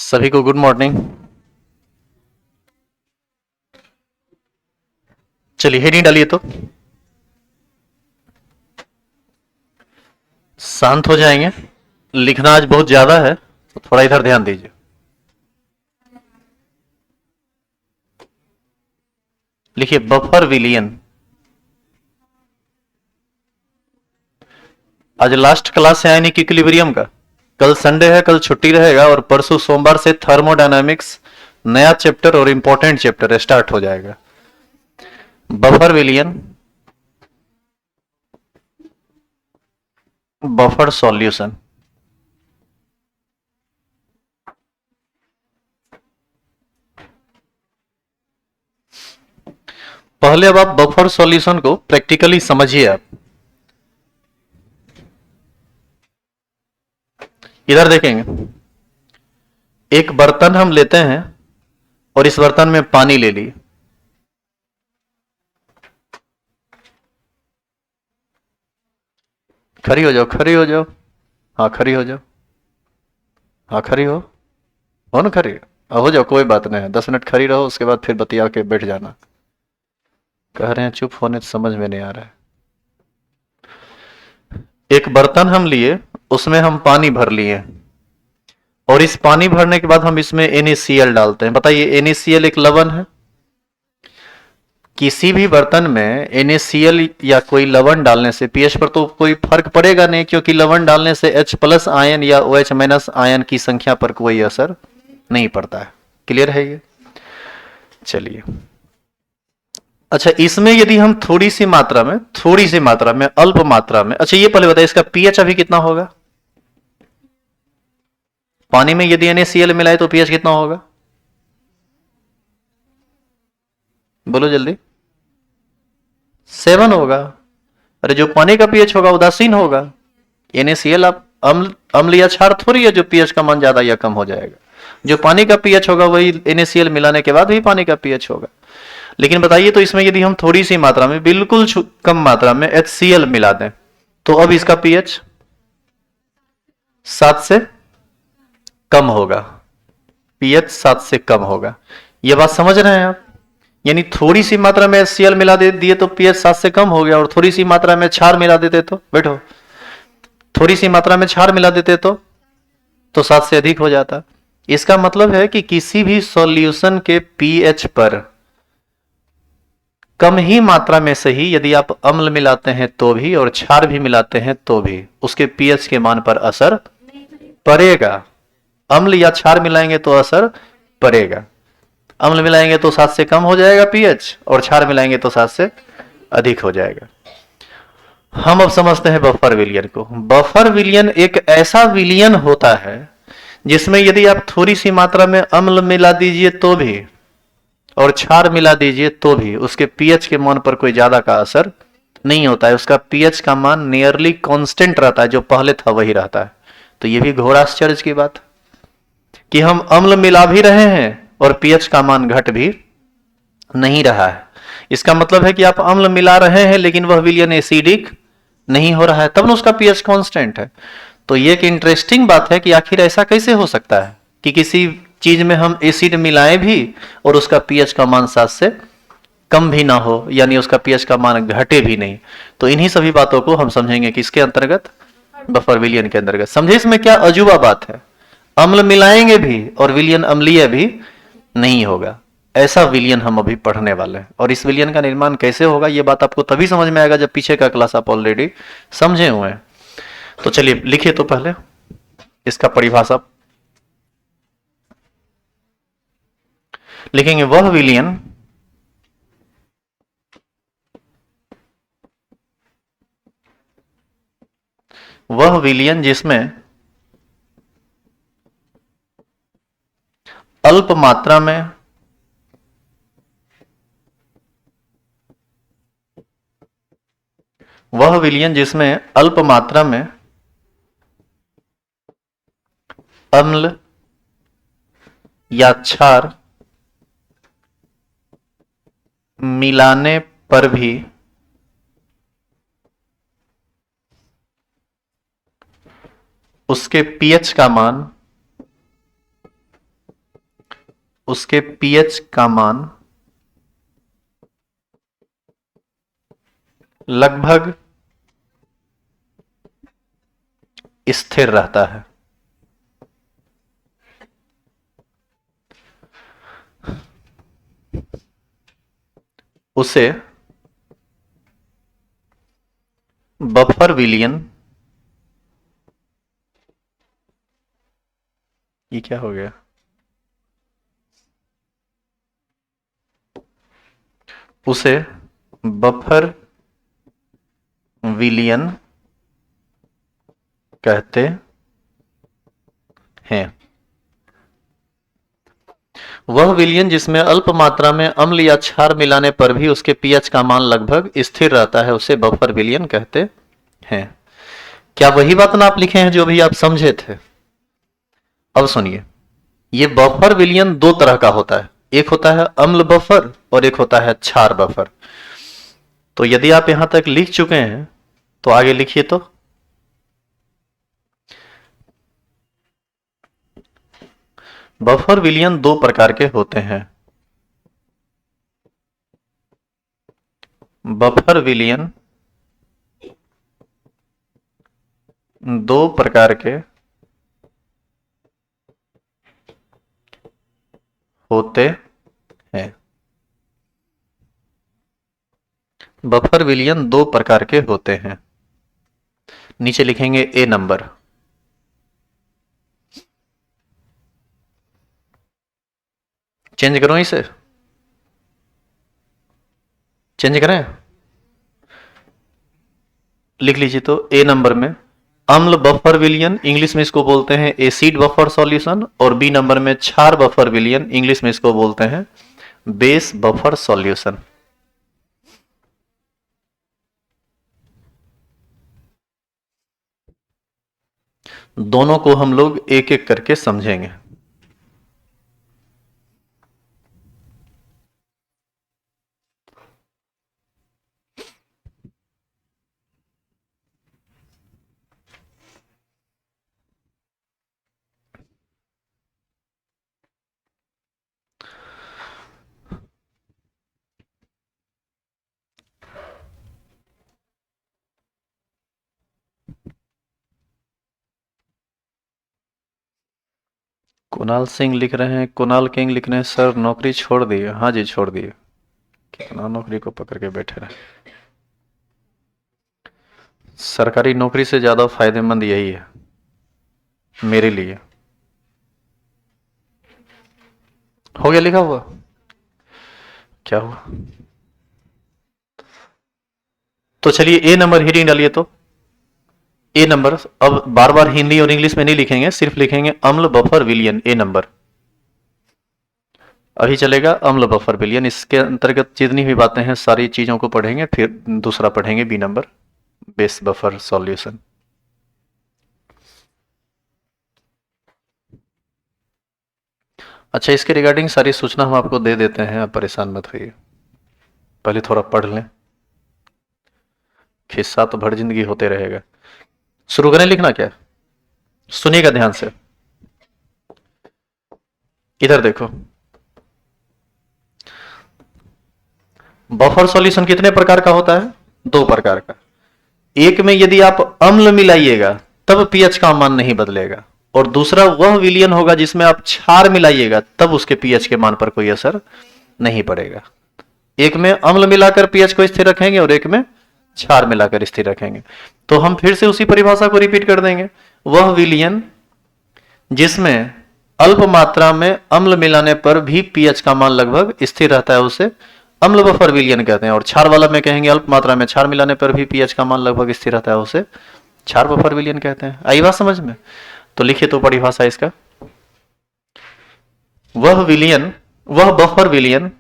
सभी को good morning. चलिए हेडिंग डालिए तो शांत हो जाएंगे। लिखना आज बहुत ज्यादा है तो थोड़ा इधर ध्यान दीजिए। लिखिए बफर विलियन। आज लास्ट क्लास है यानी कि इक्विलिब्रियम का। कल संडे है, कल छुट्टी रहेगा और परसों सोमवार से थर्मोडायनामिक्स नया चैप्टर और इंपॉर्टेंट चैप्टर स्टार्ट हो जाएगा। बफर विलियन, बफर सॉल्यूशन। पहले अब आप बफर सॉल्यूशन को प्रैक्टिकली समझिए। आप इधर देखेंगे, एक बर्तन हम लेते हैं और इस बर्तन में पानी ले लिए। खड़ी हो जाओ, खड़ी हो जाओ। हाँ खड़ी हो जाओ। हाँ खड़ी हो ना खड़ी। हो जाओ, कोई बात नहीं है, 10 मिनट खड़ी रहो, उसके बाद फिर बतिया के बैठ जाना। कह रहे हैं चुप होने तो समझ में नहीं आ रहा है। एक बर्तन हम लिए, उसमें हम पानी भर लिए और इस पानी भरने के बाद हम इसमें NaCl डालते हैं। बताइए NaCl एक लवण है। किसी भी बर्तन में NaCl या कोई लवण डालने से पीएच पर तो कोई फर्क पड़ेगा नहीं, क्योंकि लवण डालने से H+ आयन या OH- आयन की संख्या पर कोई असर नहीं पड़ता है। क्लियर है ये? चलिए, अच्छा इसमें यदि हम थोड़ी सी मात्रा में अल्प मात्रा में, अच्छा ये पहले बताइए इसका पीएच अभी कितना होगा? पानी में यदि NaCl मिलाए तो पीएच कितना होगा? बोलो जल्दी। 7 होगा। अरे जो पानी का पीएच होगा उदासीन होगा। NaCl आप अम्ल या क्षार थोड़ी है जो पीएच का मान ज्यादा या कम हो जाएगा। जो पानी का पीएच होगा वही NaCl मिलाने के बाद भी पानी का पीएच होगा। लेकिन बताइए, तो इसमें यदि हम थोड़ी सी मात्रा में, बिल्कुल कम मात्रा में HCl मिला दें तो अब इसका पीएच 7 से कम होगा। पीएच 7 से कम होगा। यह बात समझ रहे हैं आप? यानी थोड़ी सी मात्रा में HCl मिला दे दिए तो पीएच 7 से कम हो गया, और थोड़ी सी मात्रा में क्षार मिला देते तो, बैठो, थोड़ी सी मात्रा में क्षार मिला देते तो 7 से अधिक हो जाता। इसका मतलब है कि किसी भी सॉल्यूशन के पीएच पर कम ही मात्रा में से ही यदि आप अम्ल मिलाते हैं तो भी और क्षार भी मिलाते हैं तो भी उसके पीएच के मान पर असर पड़ेगा। अम्ल या क्षार मिलाएंगे तो असर पड़ेगा। अम्ल मिलाएंगे तो 7 से कम हो जाएगा पीएच, और क्षार मिलाएंगे तो 7 से अधिक हो जाएगा। हम अब समझते हैं बफर विलियन को। बफर विलियन एक ऐसा विलियन होता है जिसमें यदि आप थोड़ी सी मात्रा में अम्ल मिला दीजिए तो भी और क्षार मिला दीजिए तो भी उसके पीएच के मान पर कोई ज्यादा का असर नहीं होता है। उसका पीएच का मान नियरली कांस्टेंट रहता है, जो पहले था वही रहता है। तो ये भी घोर आश्चर्य की बात कि हम अम्ल मिला भी रहे हैं और पीएच का मान घट भी नहीं रहा है। इसका मतलब है कि आप अम्ल मिला रहे हैं लेकिन वह विलियन एसिडिक नहीं हो रहा है, तब ना उसका पीएच कांस्टेंट है। तो ये एक इंटरेस्टिंग बात है कि आखिर ऐसा कैसे हो सकता है कि किसी चीज में हम एसिड मिलाएं भी और उसका पीएच का मान 7 से कम भी ना हो, यानी उसका पीएच का मान घटे भी नहीं। तो इन्हीं सभी बातों को हम समझेंगे किसके अंतर्गत? बफर विलियन के अंतर्गत। समझे इसमें क्या अजूबा बात है? अम्ल मिलाएंगे भी और विलियन अम्लीय भी नहीं होगा। ऐसा विलियन हम अभी पढ़ने वाले हैं, और इस विलियन का निर्माण कैसे होगा ये बात आपको तभी समझ में आएगा जब पीछे का क्लास आप ऑलरेडी समझे हुए हैं। तो चलिए लिखिए तो पहले इसका परिभाषा लिखेंगे। वह विलियन जिसमें अल्प मात्रा में वह विलियन जिसमें अल्प मात्रा में अम्ल या क्षार मिलाने पर भी उसके पीएच का मान उसके pH का मान लगभग स्थिर रहता है। उसे बफर विलियन, ये क्या हो गया, उसे बफर विलियन कहते हैं। वह विलयन जिसमें अल्प मात्रा में अम्ल या क्षार मिलाने पर भी उसके पीएच का मान लगभग स्थिर रहता है, उसे बफर विलयन कहते हैं। क्या वही बात ना आप लिखे हैं जो भी आप समझे थे? अब सुनिए, ये बफर विलयन दो तरह का होता है, एक होता है अम्ल बफर और एक होता है क्षार बफर। तो यदि आप यहां तक लिख चुके हैं तो आगे लिखिए। तो बफर विलयन दो प्रकार के होते हैं। बफर विलयन दो प्रकार के होते हैं। बफर विलयन दो प्रकार के होते हैं। नीचे लिखेंगे ए नंबर। चेंज करो, इसे चेंज करें, लिख लीजिए। तो ए नंबर में अम्ल बफर विलयन, इंग्लिश में इसको बोलते हैं एसिड बफर सॉल्यूशन, और बी नंबर में क्षार बफर विलयन, इंग्लिश में इसको बोलते हैं बेस बफर सॉल्यूशन। दोनों को हम लोग एक एक करके समझेंगे। कुणाल सिंह लिख रहे हैं, कुणाल किंग लिख रहे हैं, सर नौकरी छोड़ दिए? हाँ जी, छोड़ दिए। कितना नौकरी को पकड़ के बैठे रहे। सरकारी नौकरी से ज्यादा फायदेमंद यही है मेरे लिए। हो गया लिखा हुआ? क्या हुआ? तो चलिए ए नंबर हेडिंग डालिए। तो ए नंबर, अब बार बार हिंदी और इंग्लिश में नहीं लिखेंगे, सिर्फ लिखेंगे अम्ल बफर विलयन, ए नंबर। अभी चलेगा अम्ल बफर विलयन, इसके अंतर्गत जितनी भी बातें हैं सारी चीजों को पढ़ेंगे, फिर दूसरा पढ़ेंगे B number, base buffer solution. अच्छा, इसके रिगार्डिंग सारी सूचना हम आपको दे देते हैं, आप परेशान मत होइए, पहले थोड़ा पढ़ लें, खिस्सा तो भर जिंदगी होते रहेगा। शुरू करें लिखना? क्या सुनिएगा ध्यान से, इधर देखो। बफर सॉल्यूशन कितने प्रकार का होता है? दो प्रकार का। एक में यदि आप अम्ल मिलाइएगा तब पीएच का मान नहीं बदलेगा, और दूसरा वह विलयन होगा जिसमें आप क्षार मिलाइएगा तब उसके पीएच के मान पर कोई असर नहीं पड़ेगा। एक में अम्ल मिलाकर पीएच को स्थिर रखेंगे और एक में क्षार मिलाकर स्थिर रखेंगे। तो हम फिर से उसी परिभाषा को रिपीट कर देंगे। वह विलयन जिसमें अल्प मात्रा में अम्ल मिलाने पर भी पीएच का मान लगभग स्थिर रहता है, उसे अम्ल बफर विलयन कहते हैं। और क्षार वाला में कहेंगे अल्प मात्रा में क्षार मिलाने पर भी पीएच का मान लगभग स्थिर रहता है, उसे क्षार बफर विलयन कहते हैं। आई बात समझ में? तो लिखिए तो परिभाषा इसका। वह विलयन, वह बफर विलयन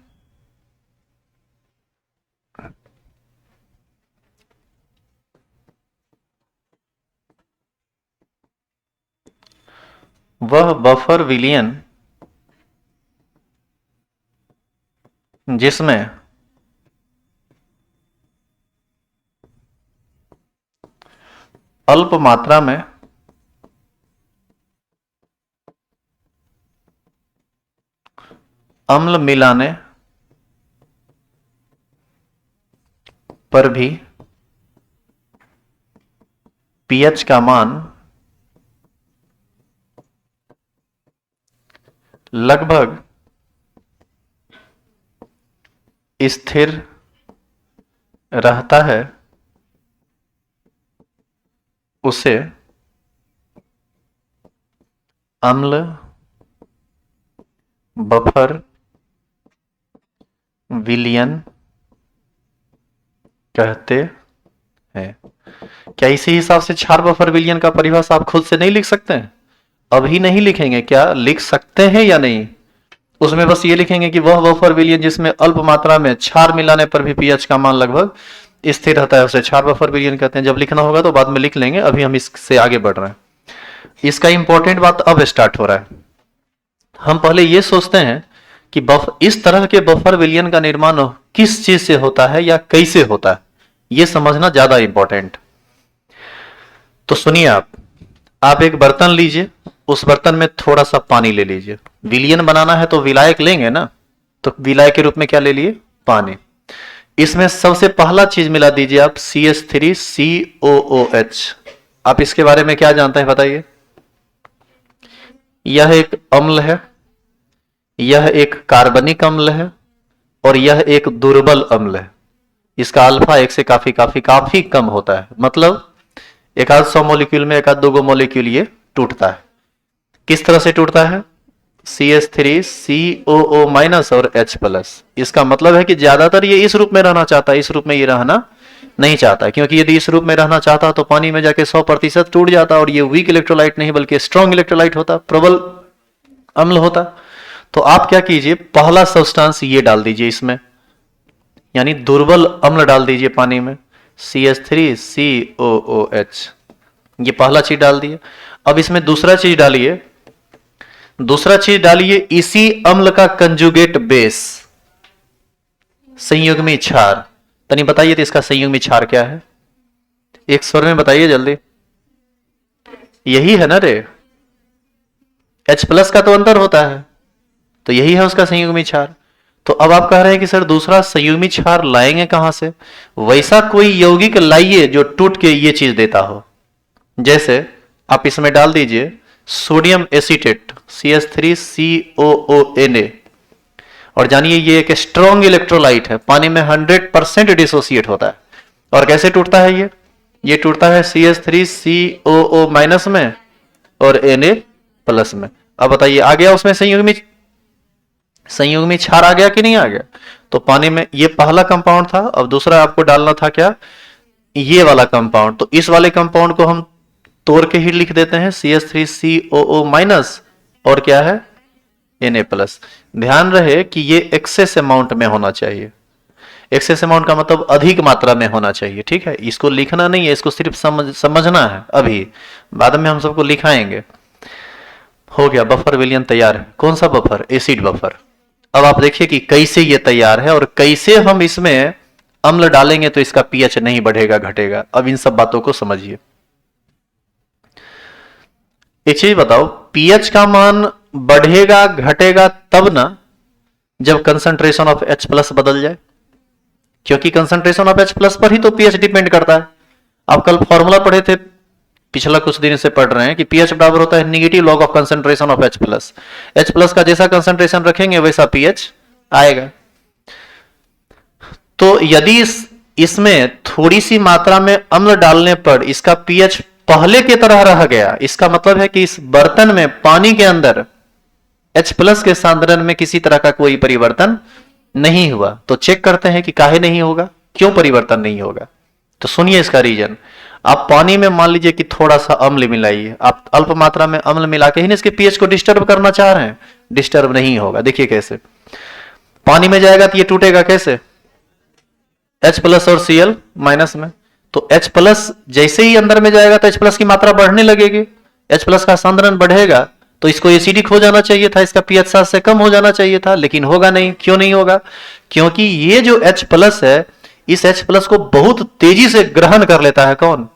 वह बफर विलयन जिसमें अल्प मात्रा में अम्ल मिलाने पर भी पीएच का मान लगभग स्थिर रहता है, उसे अम्ल बफर विलयन कहते हैं। क्या इसी हिसाब से क्षार बफर विलयन का परिभाषा आप खुद से नहीं लिख सकते हैं? अभी नहीं लिखेंगे क्या? लिख सकते हैं या नहीं? उसमें बस ये लिखेंगे कि वह बफर विलयन जिसमें अल्प मात्रा में क्षार मिलाने पर भी पीएच का मान लगभग स्थिर रहता है, उसे क्षार बफर विलयन कहते हैं। जब लिखना होगा तो बाद में लिख लेंगे, अभी हम इससे आगे बढ़ रहे हैं। इसका इंपॉर्टेंट बात अब स्टार्ट हो रहा है। हम पहले ये सोचते हैं कि इस तरह के बफर विलयन का निर्माण किस चीज से होता है या कैसे होता है, यह समझना ज्यादा इंपॉर्टेंट। तो सुनिए, आप एक बर्तन लीजिए, उस बर्तन में थोड़ा सा पानी ले लीजिए। विलयन बनाना है तो विलायक लेंगे ना, तो विलायक के रूप में क्या ले लिए? पानी। इसमें सबसे पहला चीज मिला दीजिए आप CH3COOH। आप इसके बारे में क्या जानते हैं बताइए? यह एक अम्ल है, यह एक कार्बनिक अम्ल है और यह एक दुर्बल अम्ल है। इसका अल्फा 1 से काफी कम होता है, मतलब एक आध 100 मॉलिक्यूल में एक आध 2 मॉलिक्यूल ये टूटता है। किस तरह से टूटता है? CH3COO- और H+। इसका मतलब है कि ज्यादातर ये इस रूप में रहना चाहता है, इस रूप में ये रहना नहीं चाहता है, क्योंकि यदि इस रूप में रहना चाहता तो पानी में जाके 100% टूट जाता और ये वीक इलेक्ट्रोलाइट नहीं बल्कि स्ट्रॉन्ग इलेक्ट्रोलाइट होता, प्रबल अम्ल होता। तो आप क्या कीजिए, पहला सब्सटेंस ये डाल दीजिए इसमें, यानी दुर्बल अम्ल डाल दीजिए पानी में, CH3COOH। ये पहला चीज डाल दिए। अब इसमें दूसरा चीज डालिए, इसी अम्ल का कंजुगेट बेस, संयुग्मी क्षार। तनी बताइए तो इसका संयुग्मी क्षार क्या है? एक स्वर में बताइए जल्दी। यही है ना रे, H+ का तो अंतर होता है, तो यही है उसका संयुग्मी क्षार। तो अब आप कह रहे हैं कि सर दूसरा संयुग्मी क्षार लाएंगे कहां से? वैसा कोई यौगिक लाइए जो टूट के ये चीज देता हो। जैसे आप इसमें डाल दीजिए सोडियम एसीटेट CH3COONA, और जानिए ये एक स्ट्रॉन्ग इलेक्ट्रोलाइट है, पानी में 100% डिसोसिएट होता है। और कैसे टूटता है ये टूटता है CH3COO- में और Na+ में। अब बताइए आ गया उसमें संयुग्मी क्षार आ गया कि नहीं आ गया? तो पानी में ये पहला कंपाउंड था, अब दूसरा आपको डालना था क्या? ये वाला कंपाउंड। तो इस वाले कंपाउंड को हम तोड़ के ही लिख देते हैं CH3COO- और क्या है? Na+। ध्यान रहे कि ये एक्सेस अमाउंट में होना चाहिए। एक्सेस अमाउंट का मतलब अधिक मात्रा में होना चाहिए, ठीक है? इसको लिखना नहीं है, इसको सिर्फ समझना है। अभी बाद में हम सबको लिखाएंगे। हो गया, बफर विलयन तैयार है। कौन सा बफर? Acid buffer. अब आप देखिए कि कैसे ये तैयार है और कैसे हम इसमें अम्ल डालेंगे तो इसका पीएच नहीं बढ़ेगा घटेगा। अब इन सब बातों को समझिए। एक चीज बताओ, पीएच का मान बढ़ेगा घटेगा तब ना जब कंसंट्रेशन ऑफ H+ बदल जाए, क्योंकि कंसंट्रेशन ऑफ H+ पर ही तो पीएच डिपेंड करता है। आप कल फॉर्मूला पढ़े थे, पिछला कुछ दिन से पढ़ रहे हैं कि पीएच बराबर होता है negative log of concentration of H+। H+ का जैसा कंसंट्रेशन रखेंगे वैसा पीएच आएगा। तो यदि इसमें थोड़ी सी मात्रा में अम्ल डालने पर इसका पीएच पहले की तरह रह गया, इसका मतलब है कि इस बर्तन में पानी के अंदर H+ के सांद्रण में किसी तरह का कोई परिवर्तन नहीं हुआ। तो चेक करते हैं कि काहे नहीं होगा, क्यों परिवर्तन नहीं होगा। तो सुनिए इसका रीजन। आप पानी में मान लीजिए कि थोड़ा सा अम्ल मिलाइए, आप अल्प मात्रा में अम्ल मिला के ही ना इसके पीएच को डिस्टर्ब करना चाह रहे हैं, डिस्टर्ब नहीं होगा। देखिए कैसे पानी में जाएगा तो ये टूटेगा कैसे? H+ और Cl- में। तो H+ जैसे ही अंदर में जाएगा तो H+ की मात्रा बढ़ने लगेगी, H+ का सांद्रण बढ़ेगा तो इसको एसिडिक हो जाना चाहिए था, इसका पीएच 7 से कम हो जाना चाहिए था, लेकिन होगा नहीं। क्यों नहीं होगा? क्योंकि ये जो H+ है, इस H+ को बहुत तेजी से ग्रहण कर लेता है कौन?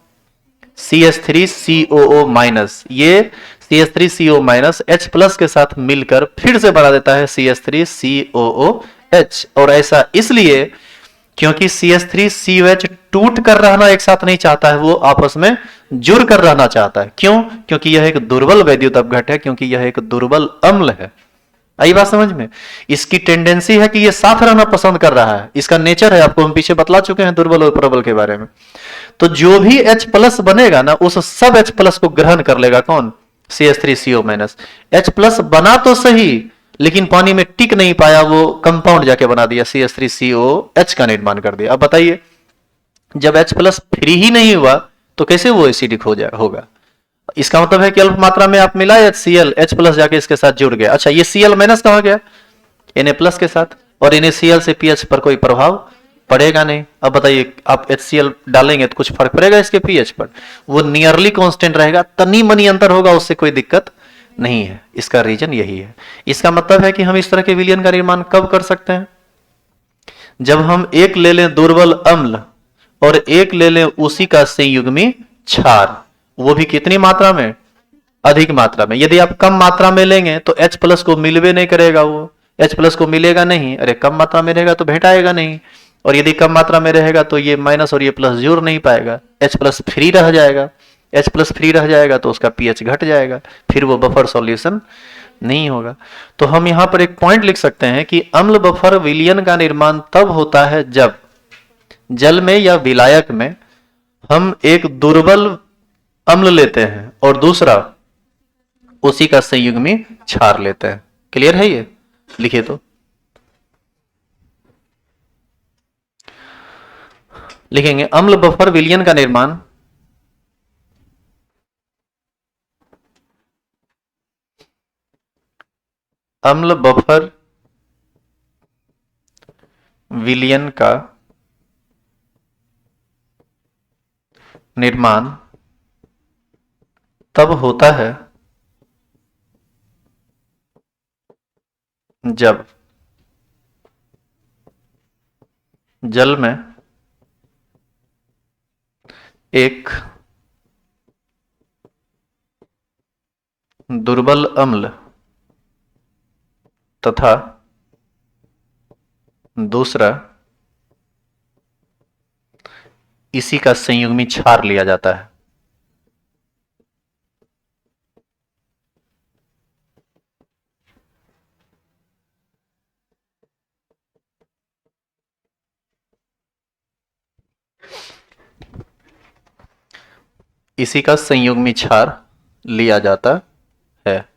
CH3COO-। ये CH3CO माइनस H प्लस के साथ मिलकर फिर से बना देता है CH3COOH। और ऐसा इसलिए क्योंकि CH3COH टूट कर रहना एक साथ नहीं चाहता है, वो आपस में जुड़ कर रहना चाहता है। क्यों? क्योंकि यह एक दुर्बल वैद्युत अपघट है, क्योंकि यह एक दुर्बल अम्ल है। आई बात समझ में? इसकी टेंडेंसी है कि ये साथ रहना पसंद कर रहा है, इसका नेचर है, आपको हम पीछे बतला चुके हैं दुर्बल और प्रबल के बारे में। तो जो भी H प्लस बनेगा ना, उस सब H प्लस को ग्रहण कर लेगा कौन? CH3CO minus. H प्लस बना तो सही, लेकिन पानी में टिक नहीं पाया, वो कंपाउंड जाके बना दिया, CH3COH का निर्माण कर दिया। अब बताइए, जब H प्लस फ्री ही नहीं हुआ तो कैसे वो एसिडिक होगा? इसका मतलब है कि अल्प मात्रा में आप मिलाए HCl, H प्लस जाके इसके साथ जुड़ गया। अच्छा, ये Cl माइनस कहां गया? Na प्लस के साथ। और NaCl से pH पर कोई प्रभाव पड़ेगा नहीं। अब बताइए, आप HCl डालेंगे तो कुछ फर्क पड़ेगा इसके pH पर? वो नियरली कांस्टेंट रहेगा, तनी मनी अंतर होगा, उससे कोई दिक्कत नहीं है। इसका रीजन यही है। इसका मतलब है कि हम इस तरह के विलयन का निर्माण कब कर सकते हैं? जब हम एक ले लें दुर्बल अम्ल और एक ले लें उसी का संयुग्मी क्षार, वो भी कितनी मात्रा में? अधिक मात्रा में। यदि आप कम मात्रा में लेंगे तो H प्लस को मिलवे नहीं करेगा, वो H प्लस को मिलेगा नहीं। अरे कम मात्रा में रहेगा तो भेटाएगा नहीं, और यदि कम मात्रा में रहेगा तो ये माइनस और ये प्लस जुड़ नहीं पाएगा, H प्लस फ्री रह जाएगा। H प्लस फ्री रह जाएगा तो उसका pH घट जाएगा, फिर वो बफर सॉल्यूशन नहीं होगा। तो हम यहां पर एक पॉइंट लिख सकते हैं कि अम्ल बफर विलयन का निर्माण तब होता है जब जल में या विलायक में हम एक दुर्बल अम्ल लेते हैं और दूसरा उसी का संयुग्मी क्षार लेते हैं। क्लियर है ये? लिखिए तो, लिखेंगे अम्ल बफर विलयन का निर्माण अम्ल बफर विलयन का निर्माण तब होता है जब जल में एक दुर्बल अम्ल तथा दूसरा इसी का संयुग्मी क्षार लिया जाता है। इसी का संयुग्मी क्षार लिया जाता है।